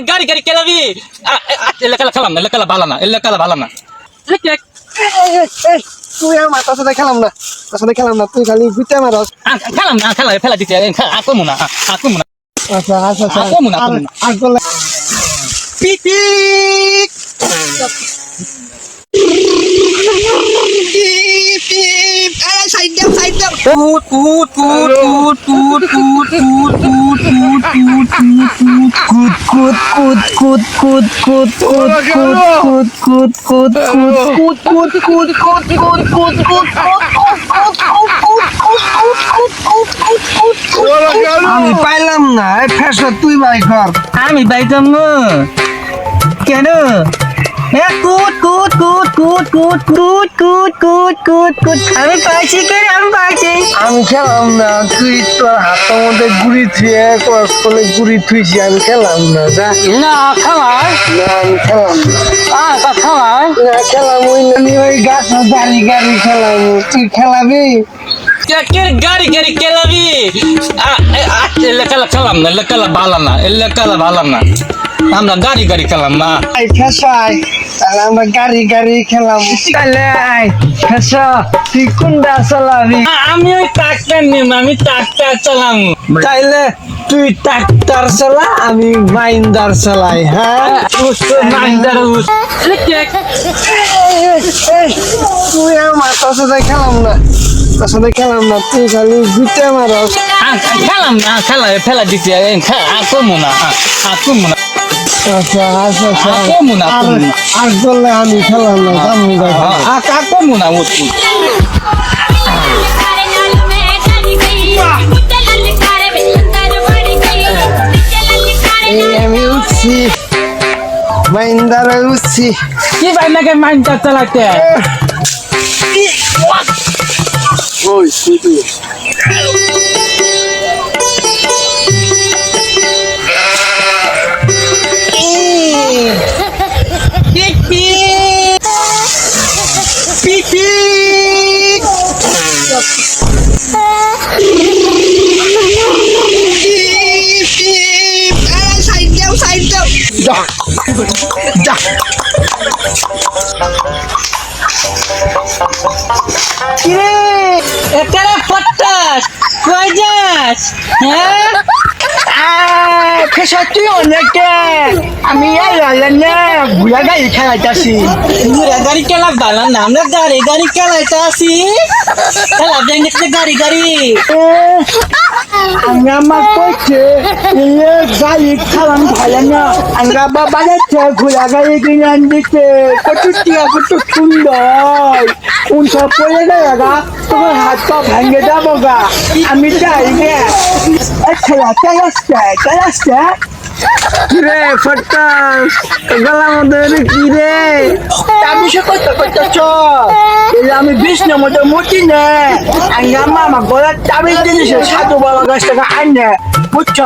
গাড়ি গাড়ি কেলাবি এলাকা খেলাম না এলাকা ভালো না এলাকা ভালো না তুই আমার তোর সাথে খেলাম না তোর সাথে খেলাম না তুই খালি গুতে মারস খেলাম না খেলা ফেলা দিতে আকমু না আচ্ছা আচ্ছা আচ্ছা আকমু না আর বলে পিপি আমি পাইলাম না ফেসা তুই বাই কর আমি বাইতাম না কেন আমি পাইছি কেন আমি পাইছি আমি খেলাম না তুই তোর হাতের মধ্যে গুড়ি থুয়ে কোলে গুড়ি থুইছি আমি খেলাম না যা না খাওয়ার না আমি খেলাম না খাওয়ার না খেলাম আমি ওই গাছ গাড়ি গাড়ি খেলাম তুই খেলাবি গাড়ি গাড়ি কেলাবি এলাকা খেলাম না এলাকা ভালো না এলাকা ভালো না আমরা গাড়ি গাড়ি খেলাম না আই ফেসাই তাহলে আমরা গাড়ি গাড়ি খেলাম তাহলে আই ফেসা তুই কোনটা চালাবি আমি ওই ট্রাক্টর নিম আমি ট্রাক্টর চালাম তাইলে তুই ট্রাক্টর চালা আমি মাইন্দার চালাই হ্যাঁ তুই আমার তোর সাথে খেলাম না তোর সাথে খেলাম না তুই খালি গুতে মারস খেলাম না খেলা ফেলা দিতে আকমু না আচ্ছা আচ্ছা আচ্ছা আকমু না আর বললে আমি খেলাম না জানি আকমু না আমি উঠছি মাইন্দারে উঠছি কি ভাই নাকি মাইন্ডটা চালাতে ওই তুই কিরে এটারে পট্টাস কই যাস হ্যাঁ ফেসা তুই অনেকে আমি না ঘুরা গাড়ি খেলাইতাছি ঘুরা গাড়ি খেলা ভালো না আমরা গাড়ি গাড়ি খেলাইতে আসি খেলা দেখতে গাড়ি গাড়ি আমার কইছে গাড়ি খেলাম ভালো না আমরা বাবারে ঘুরা গাড়ি কিনে আনদিতে কত টিয়া কত সুন্দর উনসা পড়ে গা তোমার হাত পা ভাঙে যাবো গা আমি যাই গে খেলা চালাচ্ছে কিরে ফটাস গলা মধ্যে কিরে আমি সে কত করতেছ আমি বিষ্ণু মতো মুটি নে আঙ্গামা আমার গলার চাবি জিনিস সাধু বাবা গাছ থেকে আনে বুঝছ